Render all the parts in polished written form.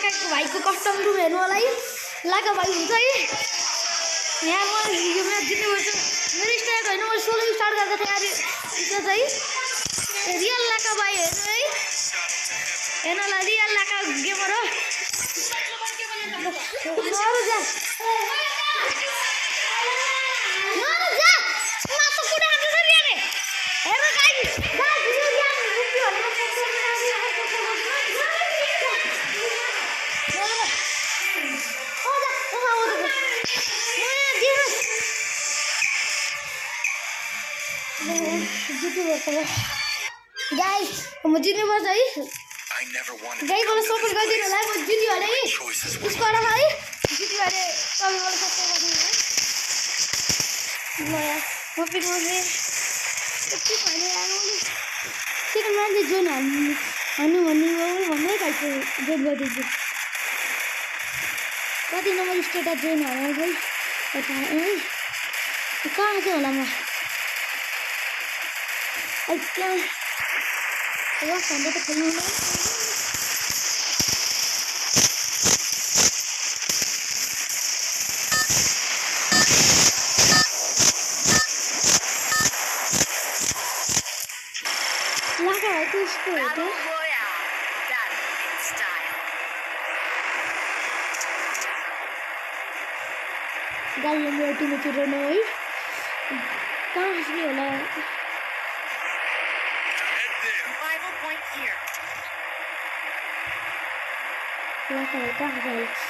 लाका भाइको custom room हेर्नु होला है लाका भाइ हुन्छ है यहाँ म यो म्याच जित्नुपर्छ मेरो स्टार्ट होइन म सोलो स्टार्ट गर्दा थिएँ यार त्यो चाहिँ रियल लाका भाइ हेर्नु है हेर्नु होला रियल लाका गेमर हो गाइस म जित्नुपर्छ है गाइस मलाई सपोर्ट गरिदिनु होला म जित्यो भने है उसको है जित्यो भने तपाईँ मलाई सपोर्ट गरिदिनु ल यार म पिकमा चाहिँ के भने सेकेन्ड मान्छे जोइन हान्नु भन्नै खालको जोइन गरिदिन्छु कति नम्बर स्टेटस जोइन हाल्नु है कहाँ चाहिँ होला म क्या भन्दा त खेल्नु लागा है त्यसको हो गाडी मेरो टिममा छिर्नु है कहाँ खस्ने होला लाका भाइ कहाँ खस्छ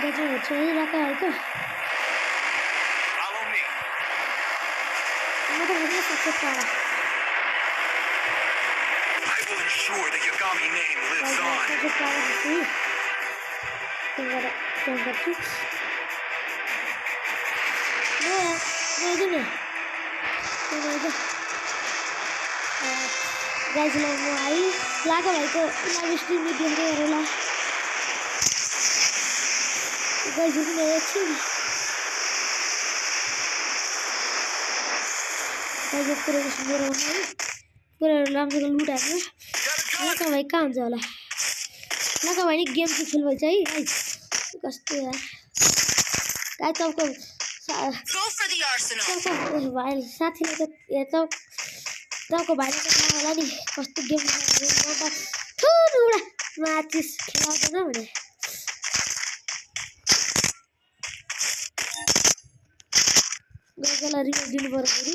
दाजु हेर्छ है लाका भाइको म त हेर्न सक्छु टाढा Ensure that Yagami name lives on. Guys ल म है लाका भाइको लाइभ स्ट्रिम देखेर हेरौँला गाइस पनि एकछिन गाइस पुरै मेरो है पुरै राम्रोसँग लुटाएको लाका भाइ कहाँ हुन्छ होला लाका भाइ नि गेम चाहिँ खेल्नुहुन्छ है गाइस कस्तो यार गाइस तपाईँको भाइ साथीले त तपाईँको भाइले त थाहा होला नि कस्तो गेम ठुलो एउटा म्याचेस खेलाउँदैन भने गएकोलाई रिभ्यू दिनु पर्यो फेरि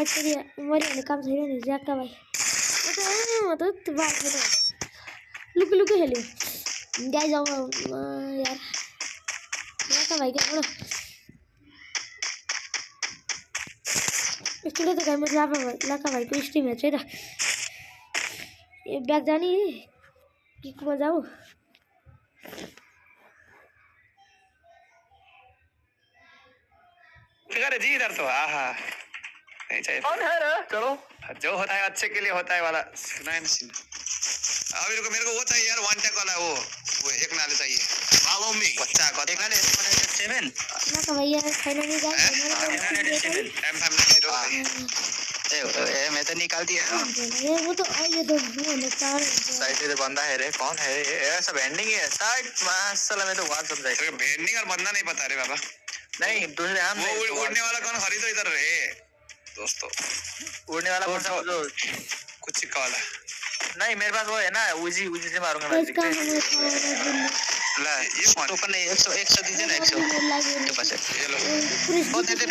एक्चुअली मैले काम छैन नि ज्याक्का भाइ म त बाटो लुकु लुकु खेल्यो गाई जाउँ यार ज्याक्का भाइको एउटा एकचोटि त गाई म लाका भाइको स्ट्रिम हेर्छु है त ए ब्याग जाने किकमा जाऊ जी इधर तो नहीं चाहिए कौन है ना चलो जो होता है अच्छे के लिए होता है वाला सुना है ना सीन अभी रुको मेरे को वो चाहिए यार वन टैक वाला वो एक नाले चाहिए फॉलो मी बच्चा को एक नाले 7 लाका भैया फाइनली गाइस ए मैं तो निकाल दिया ये वो तो ये तो चार साइड से बंदा है रे कौन है ये सब एंडिंग है साइड माशाल्लाह मैं तो बात समझाई एंडिंग और बंदा नहीं पता रे बाबा नहीं दूसरे हम वो उड़ने वाला कौन खरीदो इधर रे दोस्तों उड़ने वाला कौन सा जो कुछ सिक्का वाला नहीं मेरे पास वो है ना उजी से मारूंगा मैं ला ये टोकन नहीं 100 दीजिए ना 100 के पास है ये लो वो दे दे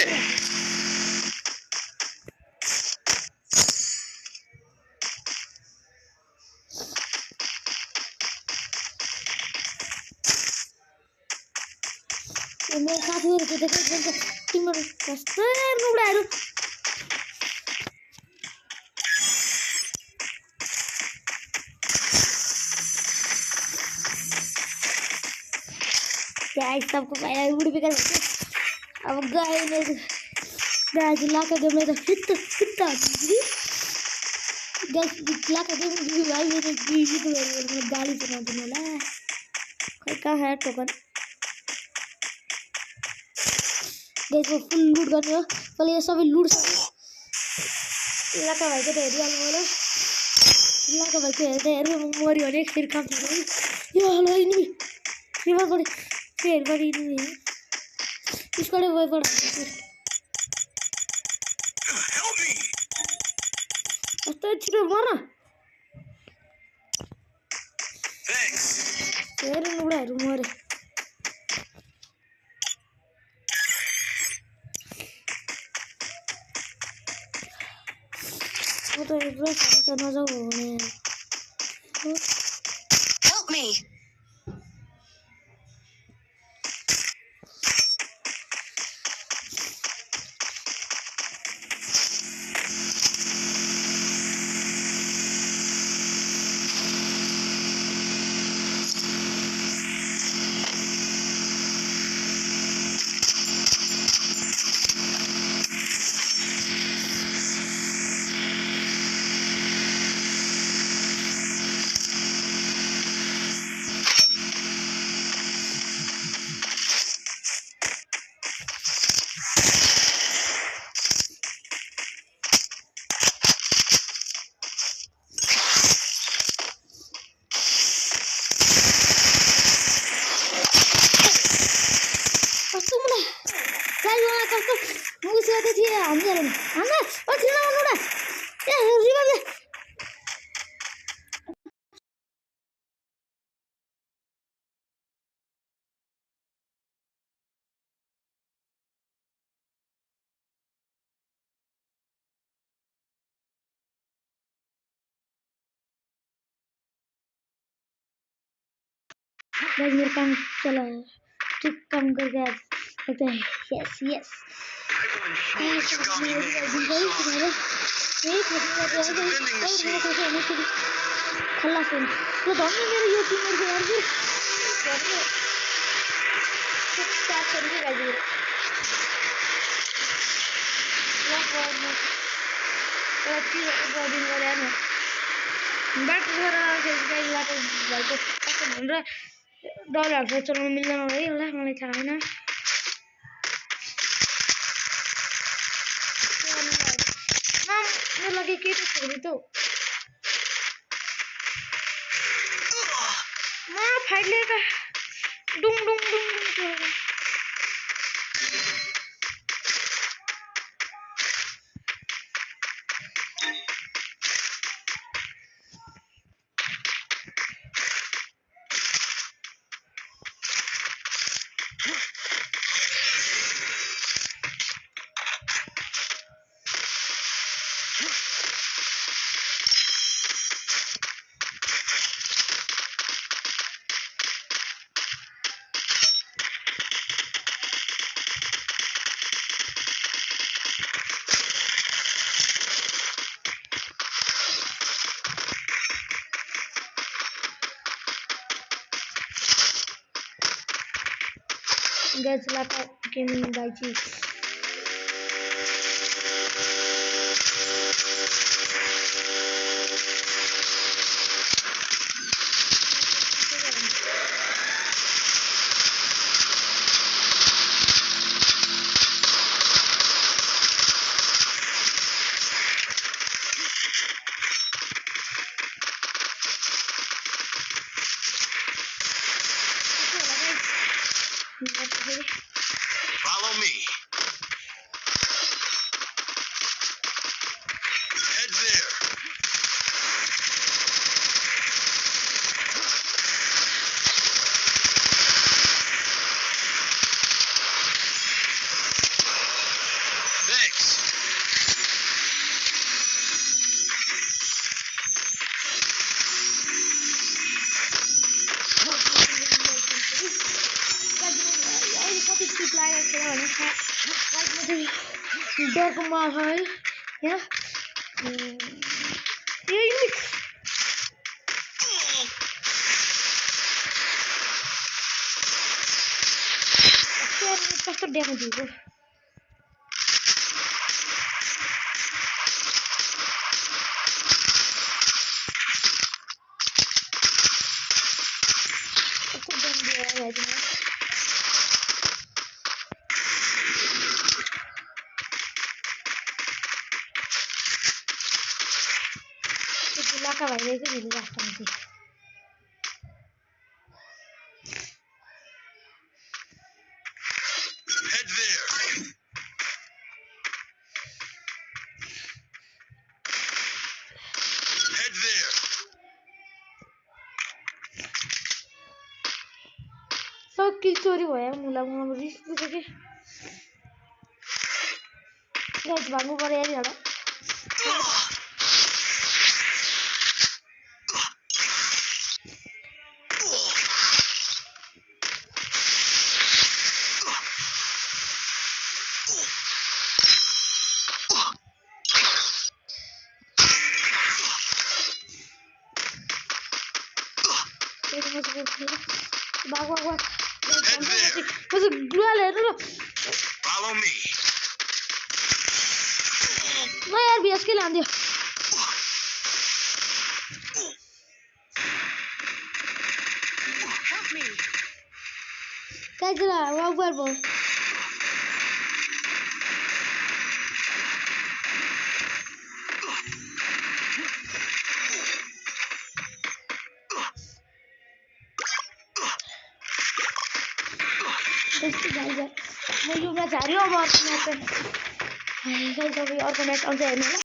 मेरो साथीहरुको देखेको तिम्रो कस्तो नुडाहरू गाइस सबको भाइ उड़ भी कर अब guys लाका गेम में तो हिट guys लाका गेम भी भाई मेरे जीजी तो मेरे गाड़ी चला देने वाला है कोई कहाँ है टोकन guys वो फुल लूट करने हो पहले ये सभी लूट लाका भाई के तो एरिया में बोलो लाका भाई के एरिया में मोरी और एक फिर काम कर रही ये हलो इनमी फिर बड़ी नहीं इसको ले वो पड़ा तो छिटो मार तेरे नुड़ा रूम रे वो तो एक बार करना चाहिए Help me. guys मेरा काम चला है ठीक काम कर गया कहते हैं यस खल्लास है तो दोनों मेरे ये टीम मेरे यार फिर क्या करेंगे गाइस बॉडी वाला है बैक घर गाइस लाको भाइको भनेर डलरहरु चाहिँ चलाउन मिल्दैन है होला मलाई थाहा छैन म लागि के छोड्दै त म फाइटले त डुङ डुङ डुङ डुङ guys लाका गेमिङ गाइची Follow me. Head there. Thanks. डगमा है यहाँ यही कस्तो ड्यामेज दिएको लाका भाइले चाहिँ भिडियो राख्छ नि Head there. Head there. सब किल चोरी भयो मुला रिस उठ्यो कि गाइस भाग्नु पर्यो यार एउटा भाग भाग भाग मुझे ग्लूवाल हेर्नु ल Follow me. म यार बीएस के लान्दियो काय जरा वाक बार बो त्यस्तो गाइज म यो म्याच हार्यो अब अर्को म्याच चाहिँ गाइज अब अर्को म्याच आउँछ हेर्नु ल